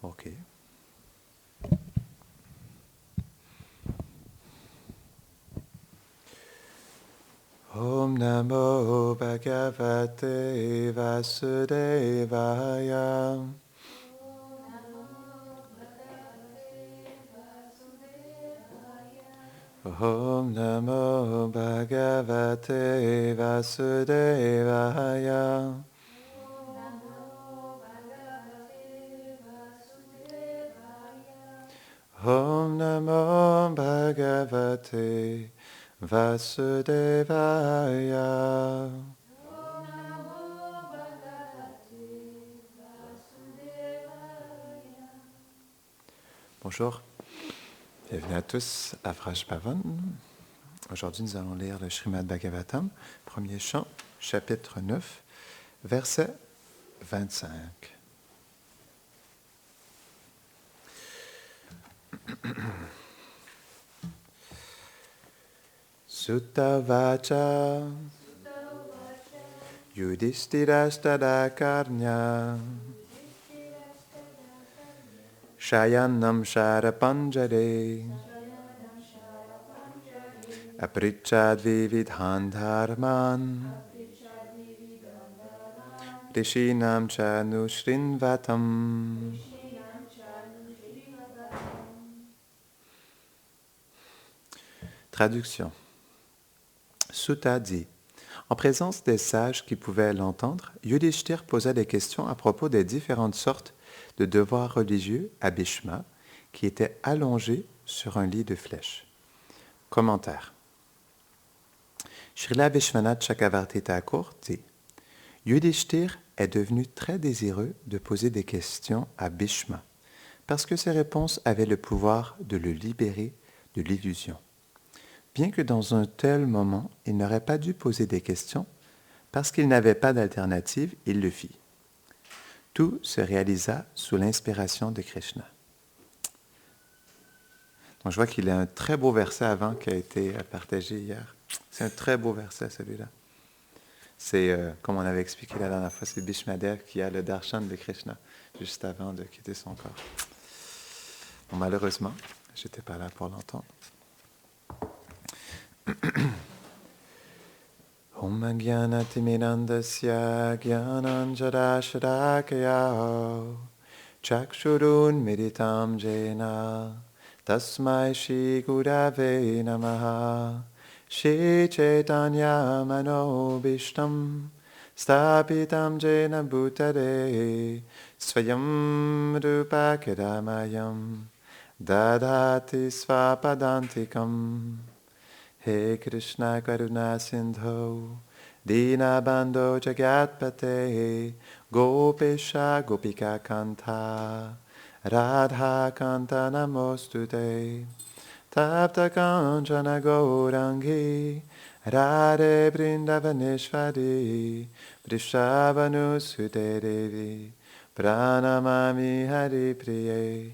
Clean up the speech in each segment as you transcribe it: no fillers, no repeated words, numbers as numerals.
Ok. Om Namo Bhagavate Vasudevaya. Om Namo Bhagavate Vasudevaya. Om Namo Bhagavate Vasudevaya. Bonjour, bienvenue à tous à Vraj Bhavan. Aujourd'hui, nous allons lire le Srimad Bhagavatam, premier chant, chapitre 9, verset 25. Sutta Vacha Yudhishthirashtadakarnya Shayanam Sharapanjare Aprichad Vividhan Dharman Rishinam Chanushrinvatam. Traduction. Sutta dit: en présence des sages qui pouvaient l'entendre, Yudhishthir posa des questions à propos des différentes sortes de devoirs religieux à Bhishma, qui était allongé sur un lit de flèches. Commentaire. Srila Vishwanath Chakravarti Thakur dit: Yudhishthir est devenu très désireux de poser des questions à Bhishma, parce que ses réponses avaient le pouvoir de le libérer de l'illusion. Bien que dans un tel moment, il n'aurait pas dû poser des questions, parce qu'il n'avait pas d'alternative, il le fit. Tout se réalisa sous l'inspiration de Krishna. Donc je vois qu'il y a un très beau verset avant qui a été partagé hier. C'est un très beau verset celui-là. C'est, comme on avait expliqué la dernière fois, c'est Bhishmadev qui a le darshan de Krishna juste avant de quitter son corps. Bon, malheureusement, je n'étais pas là pour l'entendre. Om Jnanatimidandasya Jnananjadashadakaya Chakshurun Meditam Jena Tasmai Shri Gurave Namaha Shri Chaitanya Manobishtam Stapitam Jena Bhutare Svayam Rupa Kedamayam Dadhati Svapadantikam. He Krishna Karuna Sindho Dinabandho Jagatpate Gopesha Gopika Kanta Radha Kanta Namostute Tapta Kanchana Gaurangi Radhe Vrindavaneshwari Vrishabhanusute Devi Pranamami Hari Priye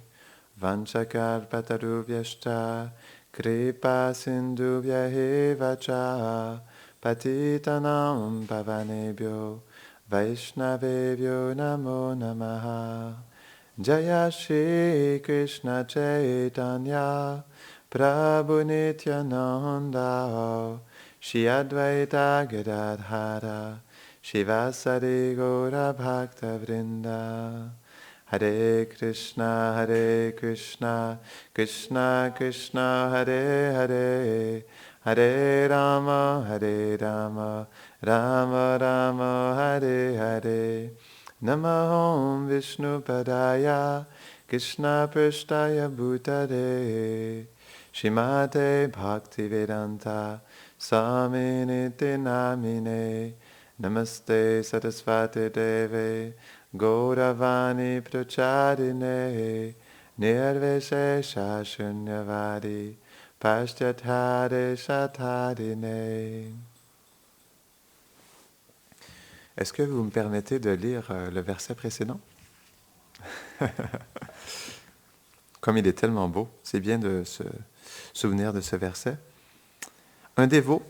Vanchakalpatarubhyashta Kripa Sindhubhya eva cha Patitanam Pavanebhyo Vaishnavebhyo Namo Namaha. Jaya Shri Krishna Chaitanya Prabhu Nityananda Shri Advaita Gadadhara Shivasari Gaura Bhakta Vrinda. Hare Krishna, Krishna Krishna, Hare Hare, Hare Rama, Rama Rama, Hare Hare. Namahom Vishnu Padaya, Krishna Prishtaya Bhutare, Shrimate Bhaktivedanta, Swaminiti Namine, Namaste Sarasvati Deve, Gauravani Pracharine Nirvishesha Shunyavadi Pashtyatare Shatharine. Est-ce que vous me permettez de lire le verset précédent? Comme il est tellement beau, c'est bien de se souvenir de ce verset. Un dévot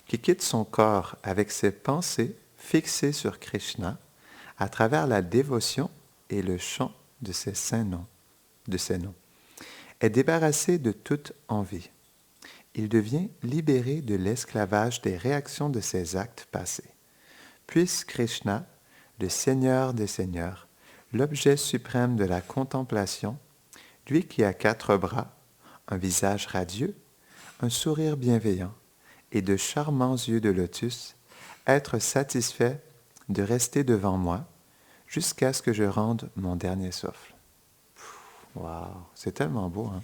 qui quitte son corps avec ses pensées fixées sur Krishna à travers la dévotion et le chant de ces saints noms, de ces noms, est débarrassé de toute envie. Il devient libéré de l'esclavage des réactions de ses actes passés. Puisse Krishna, le Seigneur des Seigneurs, l'objet suprême de la contemplation, lui qui a 4 bras, un visage radieux, un sourire bienveillant et de charmants yeux de lotus, être satisfait de rester devant moi jusqu'à ce que je rende mon dernier souffle. Waouh, c'est tellement beau, hein?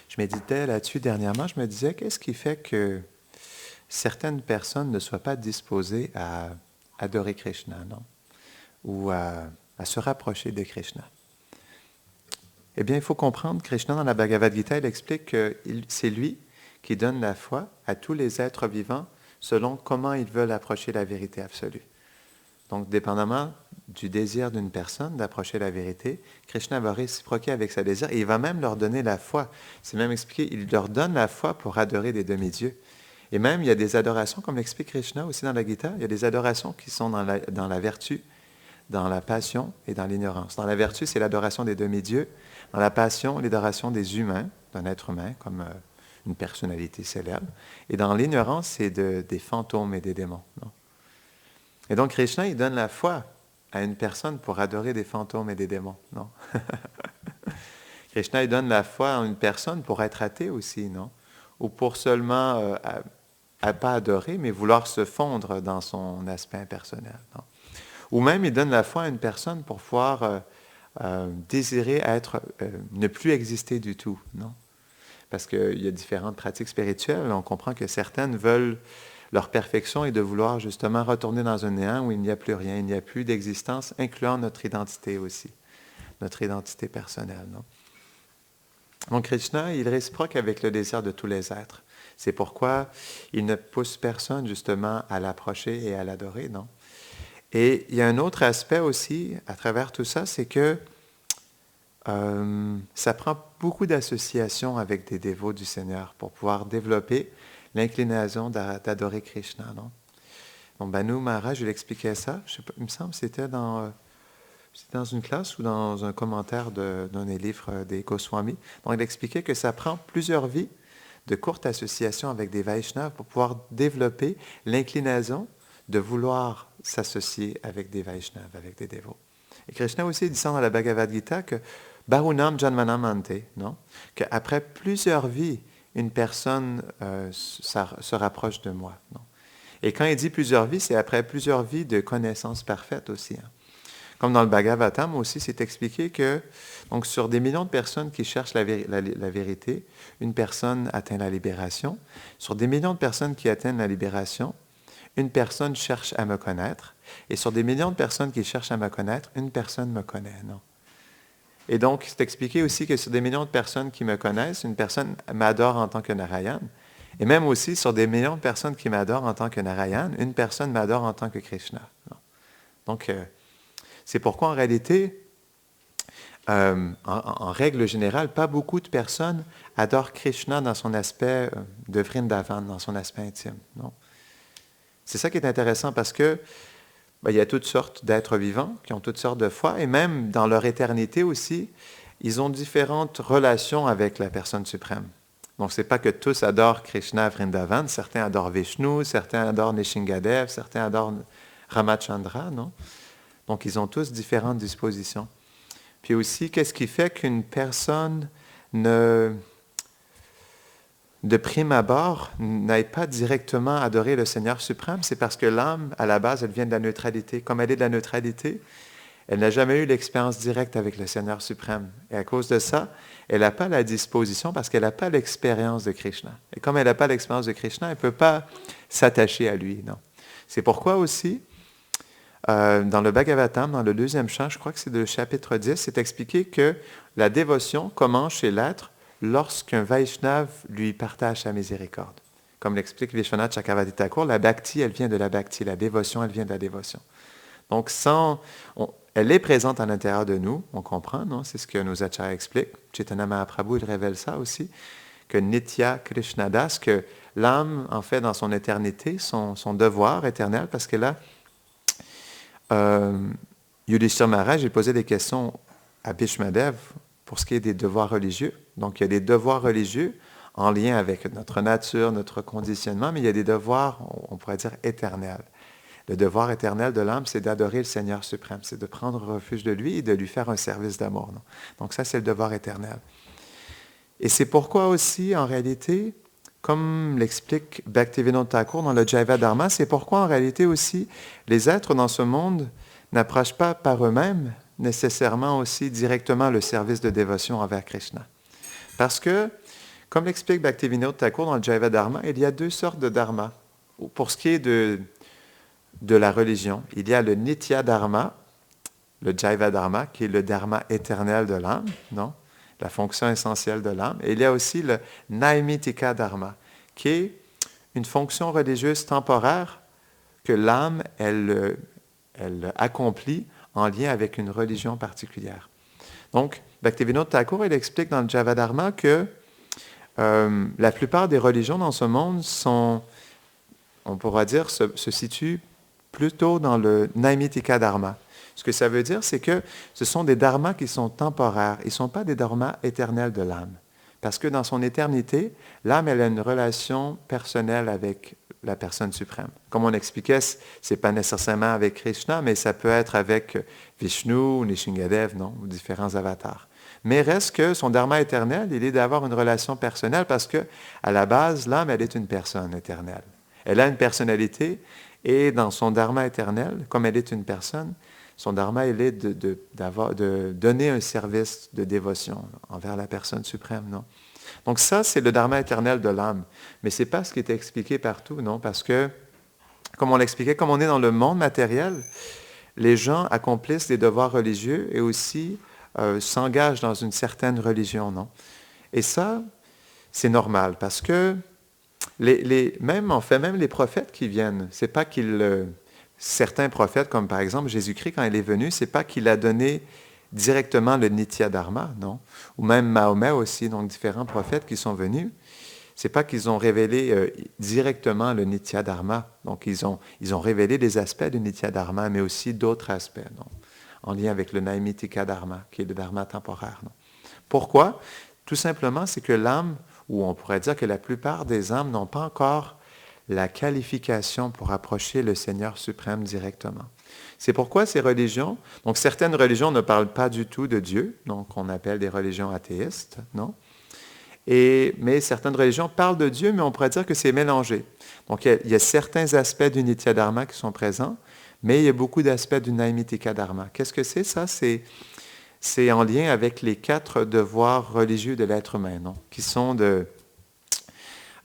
Je méditais là-dessus dernièrement, je me disais, qu'est-ce qui fait que certaines personnes ne soient pas disposées à adorer Krishna, non? Ou à se rapprocher de Krishna. Eh bien, il faut comprendre, Krishna, dans la Bhagavad Gita, il explique que c'est lui qui donne la foi à tous les êtres vivants selon comment ils veulent approcher la vérité absolue. Donc, dépendamment du désir d'une personne d'approcher la vérité, Krishna va réciproquer avec sa désir et il va même leur donner la foi. C'est même expliqué, il leur donne la foi pour adorer des demi-dieux. Et même, il y a des adorations, comme l'explique Krishna aussi dans la Gita, il y a des adorations qui sont dans la vertu, dans la passion et dans l'ignorance. Dans la vertu, c'est l'adoration des demi-dieux. Dans la passion, l'adoration des humains, d'un être humain, comme une personnalité célèbre. Et dans l'ignorance, c'est des fantômes et des démons. Non? Et donc, Krishna, il donne la foi à une personne pour adorer des fantômes et des démons. Non? Krishna, il donne la foi à une personne pour être athée aussi, non? Ou pour seulement, pas adorer, mais vouloir se fondre dans son aspect impersonnel. Non? Ou même, il donne la foi à une personne pour pouvoir désirer ne plus exister du tout. Non? Parce qu'il y a différentes pratiques spirituelles. On comprend que certaines veulent leur perfection et de vouloir justement retourner dans un néant où il n'y a plus rien, il n'y a plus d'existence, incluant notre identité aussi, notre identité personnelle. Non? Donc Krishna, il réciproque avec le désir de tous les êtres. C'est pourquoi il ne pousse personne justement à l'approcher et à l'adorer, non? Et il y a un autre aspect aussi à travers tout ça, c'est que ça prend beaucoup d'associations avec des dévots du Seigneur pour pouvoir développer l'inclination d'adorer Krishna, non? Donc, Banu Maharaj, il expliquait ça, je sais pas, il me semble que c'était dans une classe ou dans un commentaire d'un des livres des Goswami. Donc, il expliquait que ça prend plusieurs vies de courtes associations avec des Vaishnavas pour pouvoir développer l'inclinaison de vouloir s'associer avec des Vaishnavas, avec des dévots. Et Krishna aussi dit ça dans la Bhagavad Gita que Bahunam Janmanam Ante, non? Qu'après plusieurs vies, une personne se rapproche de moi. Non? Et quand il dit plusieurs vies, c'est après plusieurs vies de connaissances parfaites aussi. Hein. Comme dans le Bhagavatam aussi, c'est expliqué que donc, sur des millions de personnes qui cherchent la vérité, une personne atteint la libération. Sur des millions de personnes qui atteignent la libération, une personne cherche à me connaître. Et sur des millions de personnes qui cherchent à me connaître, une personne me connaît. Non? Et donc, c'est expliqué aussi que sur des millions de personnes qui me connaissent, une personne m'adore en tant que Narayan. Et même aussi, sur des millions de personnes qui m'adorent en tant que Narayan, une personne m'adore en tant que Krishna. Non? Donc, c'est pourquoi, en réalité, en règle générale, pas beaucoup de personnes adorent Krishna dans son aspect de Vrindavan, dans son aspect intime. Non? C'est ça qui est intéressant parce que il y a toutes sortes d'êtres vivants qui ont toutes sortes de foi, et même dans leur éternité aussi, ils ont différentes relations avec la personne suprême. Donc, ce n'est pas que tous adorent Krishna Vrindavan, certains adorent Vishnu, certains adorent Nishingadev, certains adorent Ramachandra, non? Donc, ils ont tous différentes dispositions. Puis aussi, qu'est-ce qui fait qu'une personne de prime abord, n'aille pas directement adorer le Seigneur suprême, c'est parce que l'âme, à la base, elle vient de la neutralité. Comme elle est de la neutralité, elle n'a jamais eu l'expérience directe avec le Seigneur suprême. Et à cause de ça, elle n'a pas la disposition parce qu'elle n'a pas l'expérience de Krishna. Et comme elle n'a pas l'expérience de Krishna, elle ne peut pas s'attacher à lui. Non. C'est pourquoi aussi, dans le Bhagavatam, dans le 2e chant, je crois que c'est le chapitre 10, c'est expliqué que la dévotion commence chez l'être lorsqu'un Vaishnav lui partage sa miséricorde. Comme l'explique Vishwanath Chakravarti Thakur, la bhakti, elle vient de la bhakti, la dévotion, elle vient de la dévotion. Donc, elle est présente à l'intérieur de nous, on comprend, non? C'est ce que nos acharyas expliquent. Chaitanya Mahaprabhu, il révèle ça aussi, que Nitya Krishnadas, que l'âme, en fait, dans son éternité, son devoir éternel, parce que là, Yudhishthira Maharaj, il posait des questions à Bhishmadev pour ce qui est des devoirs religieux. Donc, il y a des devoirs religieux en lien avec notre nature, notre conditionnement, mais il y a des devoirs, on pourrait dire, éternels. Le devoir éternel de l'âme, c'est d'adorer le Seigneur suprême, c'est de prendre refuge de lui et de lui faire un service d'amour. Non? Donc ça, c'est le devoir éternel. Et c'est pourquoi aussi, en réalité, comme l'explique Bhaktivinoda Thakur dans le Jaiva Dharma, c'est pourquoi en réalité aussi, les êtres dans ce monde n'approchent pas par eux-mêmes nécessairement aussi directement le service de dévotion envers Krishna. Parce que, comme l'explique Bhaktivinoda Thakur dans le Jaiva Dharma, il y a deux sortes de dharma. Pour ce qui est de la religion, il y a le Nitya Dharma, le Jaiva Dharma, qui est le dharma éternel de l'âme, non? La fonction essentielle de l'âme. Et il y a aussi le Naimitika Dharma, qui est une fonction religieuse temporaire que l'âme, elle accomplit en lien avec une religion particulière. Donc, Bhaktivinoda Thakur, il explique dans le Jaiva Dharma que la plupart des religions dans ce monde sont, on pourra dire, se situent plutôt dans le Naimitika Dharma. Ce que ça veut dire, c'est que ce sont des dharmas qui sont temporaires. Ils ne sont pas des dharmas éternels de l'âme. Parce que dans son éternité, l'âme, elle a une relation personnelle avec la personne suprême. Comme on expliquait, ce n'est pas nécessairement avec Krishna, mais ça peut être avec Vishnu ou Nishingadev, non? Ou différents avatars. Mais reste que son dharma éternel, il est d'avoir une relation personnelle parce que, à la base, l'âme, elle est une personne éternelle. Elle a une personnalité et dans son dharma éternel, comme elle est une personne, son dharma, il est de donner un service de dévotion envers la personne suprême, non? Donc ça, c'est le dharma éternel de l'âme. Mais ce n'est pas ce qui est expliqué partout, non? Parce que, comme on l'expliquait, comme on est dans le monde matériel, les gens accomplissent des devoirs religieux et aussi s'engagent dans une certaine religion, non? Et ça, c'est normal parce que même les prophètes qui viennent, c'est pas qu'ils... certains prophètes, comme par exemple Jésus-Christ, quand il est venu, c'est pas qu'il a donné directement le Nitya Dharma, non? Ou même Mahomet aussi, donc différents prophètes qui sont venus. C'est pas qu'ils ont révélé directement le Nitya Dharma. Donc, ils ont révélé des aspects du Nitya Dharma, mais aussi d'autres aspects, non? En lien avec le Naimitika Dharma, qui est le Dharma temporaire, non? Pourquoi? Tout simplement, c'est que l'âme, ou on pourrait dire que la plupart des âmes n'ont pas encore la qualification pour approcher le Seigneur suprême directement. C'est pourquoi ces religions, donc certaines religions ne parlent pas du tout de Dieu, donc on appelle des religions athéistes, non? Mais certaines religions parlent de Dieu, mais on pourrait dire que c'est mélangé. Donc il y a certains aspects du Nitya Dharma qui sont présents, mais il y a beaucoup d'aspects du Naimitika Dharma. Qu'est-ce que c'est ça? C'est en lien avec les 4 devoirs religieux de l'être humain, non? Qui sont de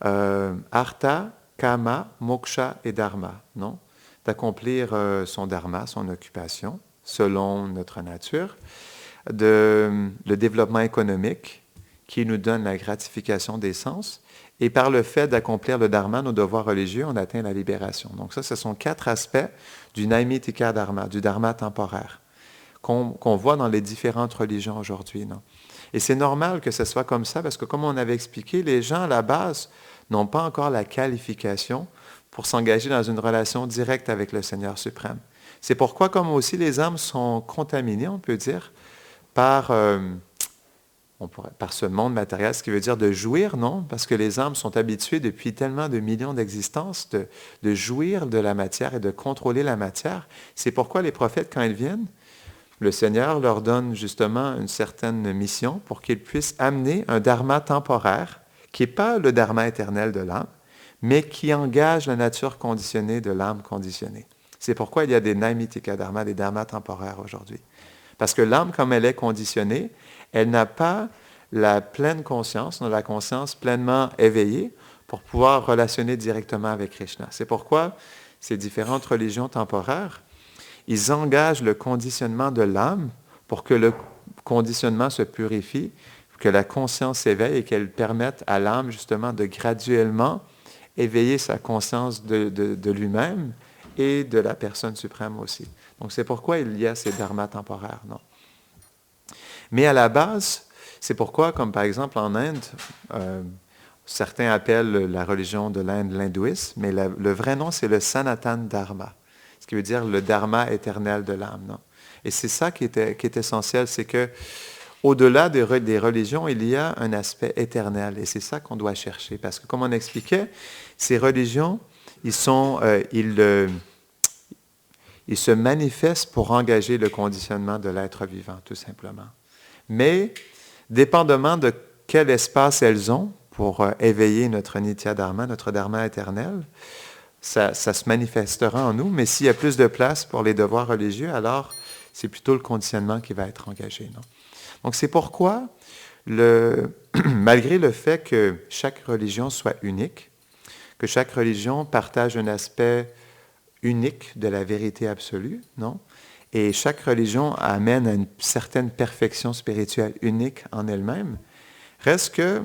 Artha, Kama, Moksha et Dharma, non? D'accomplir son Dharma, son occupation, selon notre nature, le développement économique, qui nous donne la gratification des sens, et par le fait d'accomplir le Dharma, nos devoirs religieux, on atteint la libération. Donc ça, ce sont 4 aspects du Naimitika Dharma, du Dharma temporaire, qu'on voit dans les différentes religions aujourd'hui, non? Et c'est normal que ce soit comme ça, parce que comme on avait expliqué, les gens à la base n'ont pas encore la qualification pour s'engager dans une relation directe avec le Seigneur suprême. C'est pourquoi, comme aussi les âmes sont contaminées, on peut dire, par ce monde matériel, ce qui veut dire de jouir, non? Parce que les âmes sont habituées depuis tellement de millions d'existences de jouir de la matière et de contrôler la matière. C'est pourquoi les prophètes, quand ils viennent, le Seigneur leur donne justement une certaine mission pour qu'ils puissent amener un dharma temporaire qui n'est pas le dharma éternel de l'âme, mais qui engage la nature conditionnée de l'âme conditionnée. C'est pourquoi il y a des Naimitika Dharma, des dharmas temporaires aujourd'hui. Parce que l'âme, comme elle est conditionnée, elle n'a pas la pleine conscience, la conscience pleinement éveillée pour pouvoir relationner directement avec Krishna. C'est pourquoi ces différentes religions temporaires, ils engagent le conditionnement de l'âme pour que le conditionnement se purifie, que la conscience s'éveille et qu'elle permette à l'âme justement de graduellement éveiller sa conscience de lui-même et de la personne suprême aussi. Donc c'est pourquoi il y a ces dharmas temporaires, non? Mais à la base, c'est pourquoi, comme par exemple en Inde, Certains appellent la religion de l'Inde l'hindouisme, mais le vrai nom, c'est le Sanatan Dharma, ce qui veut dire le dharma éternel de l'âme. Non? Et c'est ça qui est essentiel, c'est que au-delà des religions, il y a un aspect éternel, et c'est ça qu'on doit chercher. Parce que, comme on expliquait, ces religions, ils se manifestent pour engager le conditionnement de l'être vivant, tout simplement. Mais, dépendamment de quel espace elles ont pour éveiller notre Nitya Dharma, notre Dharma éternel, ça se manifestera en nous, mais s'il y a plus de place pour les devoirs religieux, alors c'est plutôt le conditionnement qui va être engagé. Non? Donc c'est pourquoi, malgré le fait que chaque religion soit unique, que chaque religion partage un aspect unique de la vérité absolue, non? Et chaque religion amène à une certaine perfection spirituelle unique en elle-même, reste que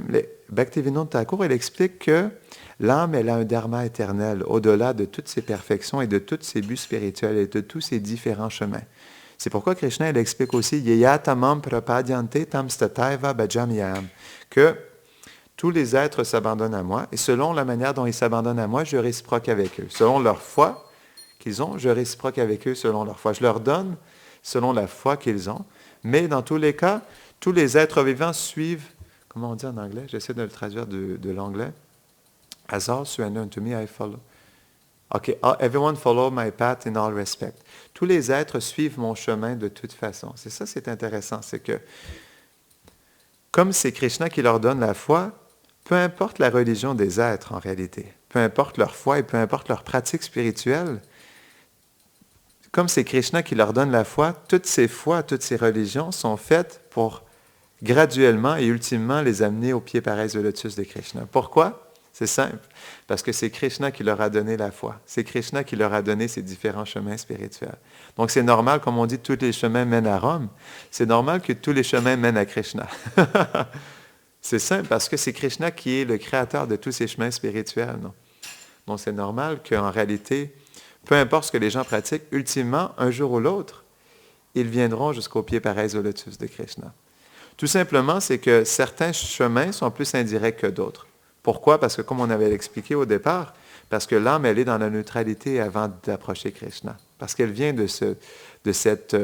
Bhaktivinoda Thakur, il explique que l'âme, elle a un dharma éternel, au-delà de toutes ses perfections et de tous ses buts spirituels et de tous ses différents chemins. C'est pourquoi Krishna, il explique aussi Yeyatamam prapadyante tam stataiva bhajamyam, que tous les êtres s'abandonnent à moi, et selon la manière dont ils s'abandonnent à moi, je réciproque avec eux. Selon leur foi qu'ils ont, je réciproque avec eux selon leur foi. Je leur donne selon la foi qu'ils ont, mais dans tous les cas, tous les êtres vivants suivent, comment on dit en anglais? J'essaie de le traduire de l'anglais. As all surrender unto me, I follow. OK, everyone follow my path in all respect. Tous les êtres suivent mon chemin de toute façon. C'est ça, c'est intéressant. C'est que, comme c'est Krishna qui leur donne la foi, peu importe la religion des êtres en réalité, peu importe leur foi et peu importe leur pratique spirituelle, comme c'est Krishna qui leur donne la foi, toutes ces foi, toutes ces religions sont faites pour graduellement et ultimement les amener au pied pareil de lotus de Krishna. Pourquoi? C'est simple, parce que c'est Krishna qui leur a donné la foi. C'est Krishna qui leur a donné ces différents chemins spirituels. Donc c'est normal, comme on dit, tous les chemins mènent à Rome. C'est normal que tous les chemins mènent à Krishna. C'est simple, parce que c'est Krishna qui est le créateur de tous ces chemins spirituels. Non? Donc c'est normal qu'en réalité, peu importe ce que les gens pratiquent, ultimement, un jour ou l'autre, ils viendront jusqu'au pied pareil au lotus de Krishna. Tout simplement, c'est que certains chemins sont plus indirects que d'autres. Pourquoi? Parce que, comme on avait expliqué au départ, parce que l'âme, elle est dans la neutralité avant d'approcher Krishna. Parce qu'elle vient de cette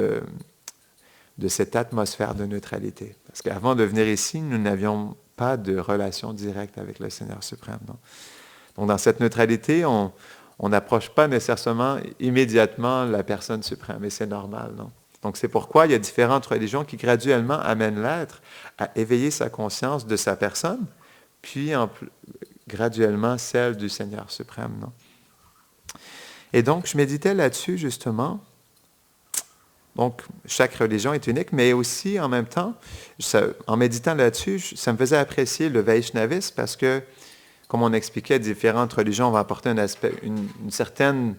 atmosphère de neutralité. Parce qu'avant de venir ici, nous n'avions pas de relation directe avec le Seigneur suprême. Non? Donc, dans cette neutralité, on n'approche pas nécessairement immédiatement la personne suprême, et c'est normal. Non? Donc, c'est pourquoi il y a différentes religions qui graduellement amènent l'être à éveiller sa conscience de sa personne, puis graduellement celle du Seigneur suprême. Non? Et donc, je méditais là-dessus, justement. Donc, chaque religion est unique, mais aussi, en même temps, en méditant là-dessus, ça me faisait apprécier le Vaishnavisme parce que, comme on expliquait, différentes religions vont apporter un aspect, une certaine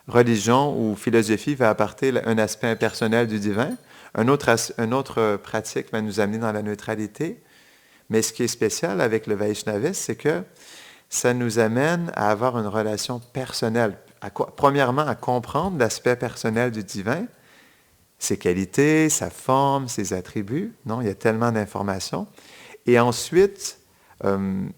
religion ou philosophie va apporter un aspect impersonnel du divin. Une autre pratique va nous amener dans la neutralité. Mais ce qui est spécial avec le Vaishnavisme, c'est que ça nous amène à avoir une relation personnelle. Premièrement, à comprendre l'aspect personnel du divin, ses qualités, sa forme, ses attributs. Non, il y a tellement d'informations. Et ensuite,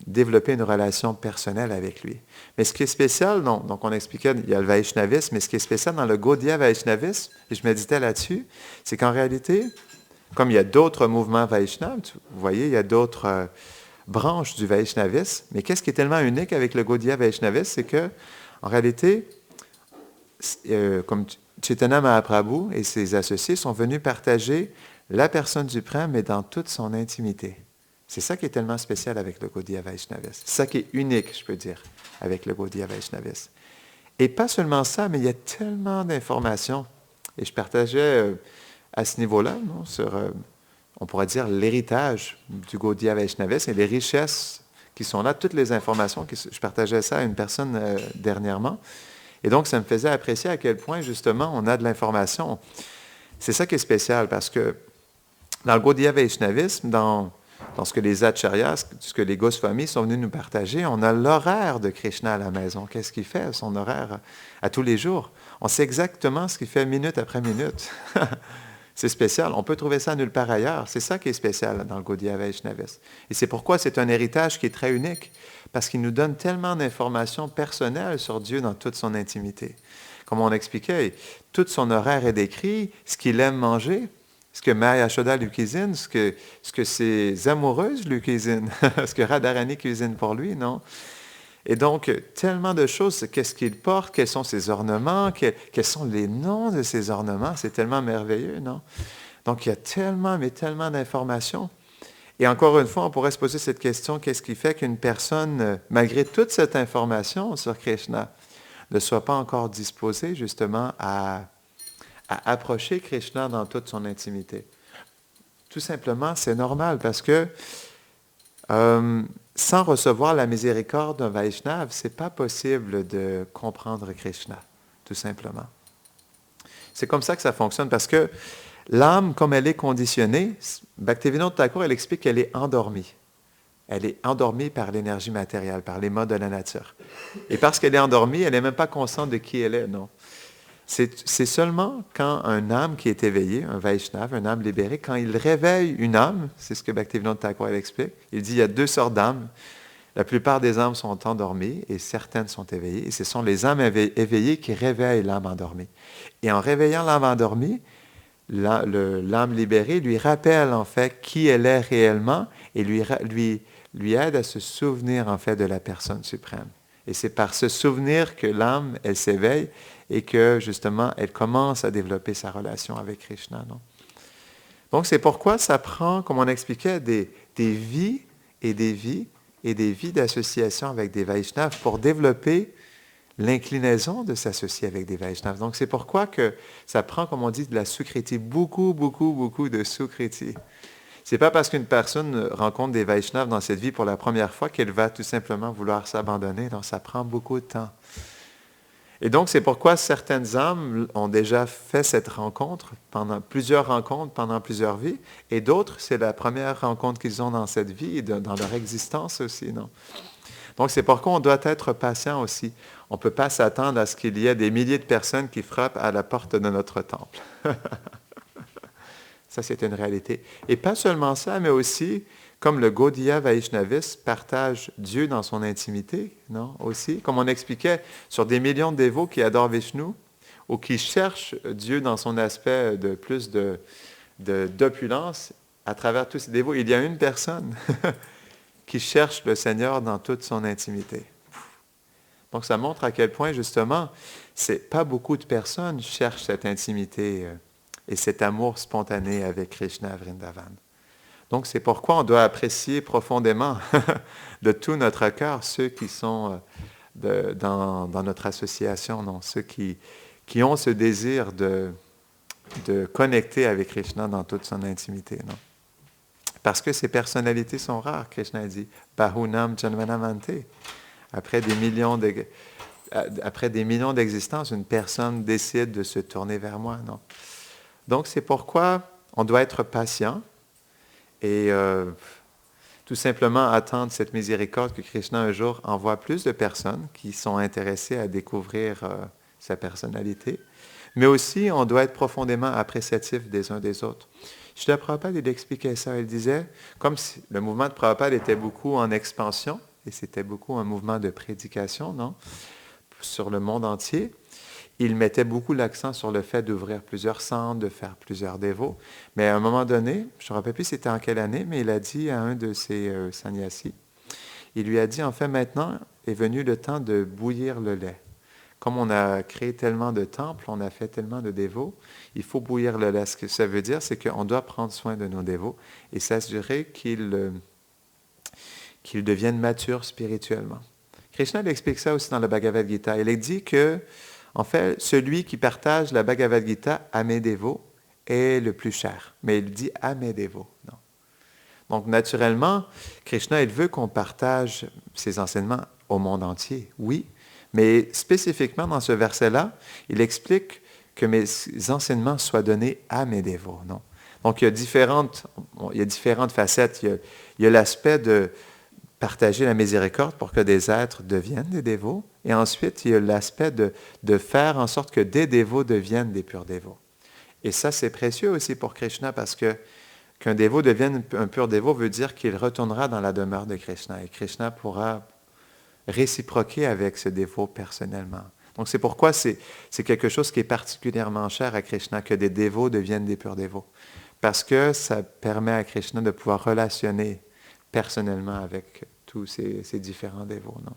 développer une relation personnelle avec lui. Mais ce qui est spécial, donc on expliquait, il y a le Vaishnavisme, mais ce qui est spécial dans le Gaudiya Vaishnavisme, et je méditais là-dessus, c'est qu'en réalité, comme il y a d'autres mouvements Vaishnavas, vous voyez, il y a d'autres branches du Vaishnavisme, mais qu'est-ce qui est tellement unique avec le Gaudiya Vaishnavisme, c'est que, en réalité, comme Chaitanya Mahaprabhu et ses associés sont venus partager la personne suprême, mais dans toute son intimité. C'est ça qui est tellement spécial avec le Gaudiya Vaishnavisme. C'est ça qui est unique, je peux dire, avec le Gaudiya Vaishnavisme. Et pas seulement ça, mais il y a tellement d'informations. Et je partageais à ce niveau-là, non, sur, on pourrait dire, l'héritage du Gaudiya Vaishnavisme et les richesses qui sont là, toutes les informations. Je partageais ça à une personne dernièrement. Et donc, ça me faisait apprécier à quel point, justement, on a de l'information. C'est ça qui est spécial, parce que dans le Gaudiya Vaishnavisme, dans ce que les acharyas, ce que les Goswamis sont venus nous partager, on a l'horaire de Krishna à la maison. Qu'est-ce qu'il fait, son horaire à tous les jours? On sait exactement ce qu'il fait minute après minute. C'est spécial. On peut trouver ça nulle part ailleurs. C'est ça qui est spécial dans le Gaudiya Vaishnavisme. Et c'est pourquoi c'est un héritage qui est très unique. parce qu'il nous donne tellement d'informations personnelles sur Dieu dans toute son intimité. Comme on expliquait, tout son horaire est décrit, ce qu'il aime manger, ce que Maya Yashoda lui cuisine, ce que ses amoureuses lui cuisinent, ce que Radharani cuisine pour lui, non? Et donc, tellement de choses, qu'est-ce qu'il porte, quels sont ses ornements, quels sont les noms de ses ornements, c'est tellement merveilleux, non? Donc, il y a tellement, mais tellement d'informations. Et encore une fois, on pourrait se poser cette question, qu'est-ce qui fait qu'une personne, malgré toute cette information sur Krishna, ne soit pas encore disposée justement à approcher Krishna dans toute son intimité? Tout simplement, c'est normal parce que sans recevoir la miséricorde d'un Vaishnav, ce n'est pas possible de comprendre Krishna, tout simplement. C'est comme ça que ça fonctionne parce que l'âme, comme elle est conditionnée, Bhaktivinoda Thakur, elle explique qu'elle est endormie. Elle est endormie par l'énergie matérielle, par les modes de la nature. Et parce qu'elle est endormie, elle n'est même pas consciente de qui elle est, non. C'est seulement quand un âme qui est éveillée, un Vaishnav, un âme libérée, quand il réveille une âme, c'est ce que Bhaktivinoda Thakur explique, il dit il y a deux sortes d'âmes. La plupart des âmes sont endormies et certaines sont éveillées. Et ce sont les âmes éveillées qui réveillent l'âme endormie. Et en réveillant l'âme endormie, l'âme libérée lui rappelle en fait qui elle est réellement et lui aide à se souvenir en fait de la personne suprême. Et c'est par ce souvenir que l'âme, elle s'éveille et que justement, elle commence à développer sa relation avec Krishna. Non? Donc c'est pourquoi ça prend, comme on expliquait, des vies et des vies et des vies d'association avec des Vaishnavas pour développer l'inclinaison de s'associer avec des Vaishnavas. Donc c'est pourquoi que ça prend, comme on dit, de la sukriti, beaucoup de sukriti. C'est pas parce qu'une personne rencontre des Vaishnavas dans cette vie pour la première fois qu'elle va tout simplement vouloir s'abandonner. Donc ça prend beaucoup de temps. Et donc c'est pourquoi certaines âmes ont déjà fait cette rencontre, plusieurs rencontres pendant plusieurs vies, et d'autres, c'est la première rencontre qu'ils ont dans cette vie et dans leur existence aussi. Non? Donc c'est pourquoi on doit être patient aussi. On ne peut pas s'attendre à ce qu'il y ait des milliers de personnes qui frappent à la porte de notre temple. Ça, c'est une réalité. Et pas seulement ça, mais aussi, comme le Gaudiya Vaishnavis partage Dieu dans son intimité, non? Aussi, comme on expliquait, sur des millions de dévots qui adorent Vishnu ou qui cherchent Dieu dans son aspect de plus d'opulence, à travers tous ces dévots, il y a une personne qui cherche le Seigneur dans toute son intimité. Donc, ça montre à quel point, justement, pas beaucoup de personnes cherchent cette intimité et cet amour spontané avec Krishna à Vrindavan. Donc, c'est pourquoi on doit apprécier profondément de tout notre cœur ceux qui sont dans notre association, non? Ceux qui ont ce désir de connecter avec Krishna dans toute son intimité. Non? Parce que ces personnalités sont rares, Krishna dit « Bahunam Janmanamante ». Après des millions d'existences, une personne décide de se tourner vers moi. Non? Donc, c'est pourquoi on doit être patient et tout simplement attendre cette miséricorde que Krishna un jour envoie plus de personnes qui sont intéressées à découvrir sa personnalité. Mais aussi, on doit être profondément appréciatif des uns des autres. Srila Prabhupada, il expliquait ça. Il disait, comme si le mouvement de Prabhupada était beaucoup en expansion, et c'était beaucoup un mouvement de prédication, non? Sur le monde entier. Il mettait beaucoup l'accent sur le fait d'ouvrir plusieurs centres, de faire plusieurs dévots. Mais à un moment donné, je ne me rappelle plus c'était en quelle année, mais il a dit à un de ses sannyasis, il lui a dit, en fait, maintenant est venu le temps de bouillir le lait. Comme on a créé tellement de temples, on a fait tellement de dévots, il faut bouillir le lait. Ce que ça veut dire, c'est qu'on doit prendre soin de nos dévots et s'assurer qu'ils deviennent matures spirituellement. Krishna explique ça aussi dans le Bhagavad Gita. Il dit que, en fait, celui qui partage la Bhagavad Gita à mes dévots est le plus cher. Mais il dit à mes dévots. Non. Donc, naturellement, Krishna, il veut qu'on partage ses enseignements au monde entier. Oui, mais spécifiquement dans ce verset-là, il explique que mes enseignements soient donnés à mes dévots. Non. Donc, il y a différentes facettes. Il y a l'aspect de partager la miséricorde pour que des êtres deviennent des dévots. Et ensuite, il y a l'aspect de faire en sorte que des dévots deviennent des purs dévots. Et ça, c'est précieux aussi pour Krishna parce qu'un dévot devienne un pur dévot veut dire qu'il retournera dans la demeure de Krishna. Et Krishna pourra réciproquer avec ce dévot personnellement. Donc c'est pourquoi c'est quelque chose qui est particulièrement cher à Krishna, que des dévots deviennent des purs dévots. Parce que ça permet à Krishna de pouvoir relationner personnellement avec tous ces différents dévots. Non?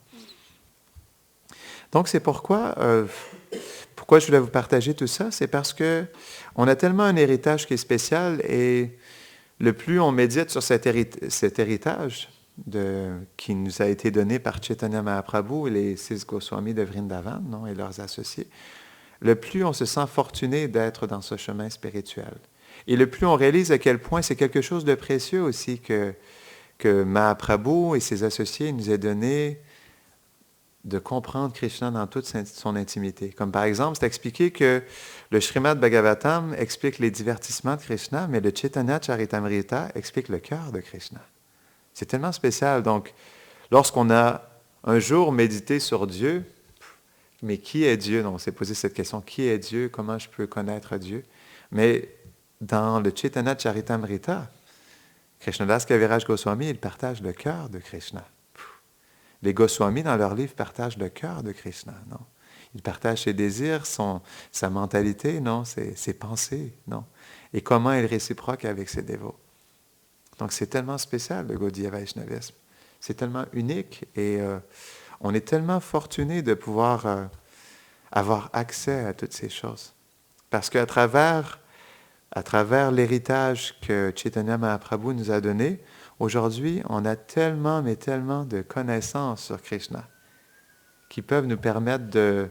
Donc c'est pourquoi je voulais vous partager tout ça, c'est parce que on a tellement un héritage qui est spécial et le plus on médite sur cet héritage qui nous a été donné par Chaitanya Mahaprabhu et les 6 Goswamis de Vrindavan, non, et leurs associés, le plus on se sent fortuné d'être dans ce chemin spirituel. Et le plus on réalise à quel point c'est quelque chose de précieux aussi que Mahaprabhu et ses associés nous aient donné de comprendre Krishna dans toute son intimité. Comme par exemple, c'est expliqué que le Srimad Bhagavatam explique les divertissements de Krishna, mais le Chaitanya Charitamrita explique le cœur de Krishna. C'est tellement spécial. Donc, lorsqu'on a un jour médité sur Dieu, mais qui est Dieu? Donc, on s'est posé cette question, qui est Dieu? Comment je peux connaître Dieu? Mais dans le Chaitanya Charitamrita, Krishnadas Kaviraj Goswami, il partage le cœur de Krishna. Les Goswamis, dans leur livre, partagent le cœur de Krishna, non? Ils partagent ses désirs, sa mentalité, non? Ses pensées, non? Et comment il réciproque avec ses dévots. Donc, c'est tellement spécial, le Gaudiya Vaishnavisme. C'est tellement unique et on est tellement fortuné de pouvoir avoir accès à toutes ces choses. Parce qu'à travers l'héritage que Chaitanya Mahaprabhu nous a donné, aujourd'hui, on a tellement, mais tellement de connaissances sur Krishna qui peuvent nous permettre de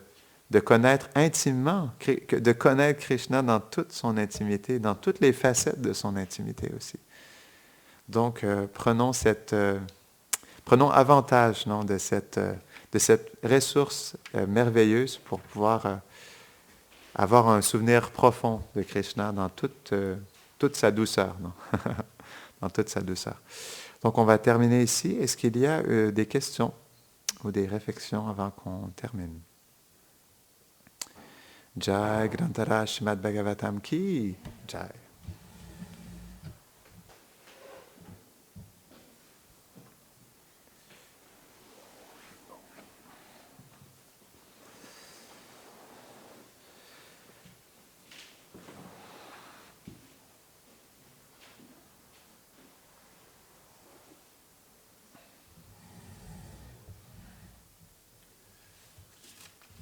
connaître intimement, de connaître Krishna dans toute son intimité, dans toutes les facettes de son intimité aussi. Donc, prenons avantage, non, de cette ressource merveilleuse pour pouvoir avoir un souvenir profond de Krishna dans toute sa douceur, non? Dans toute sa douceur. Donc, on va terminer ici. Est-ce qu'il y a des questions ou des réflexions avant qu'on termine? Jai Grantara Srimad Bhagavatam Ki Jai.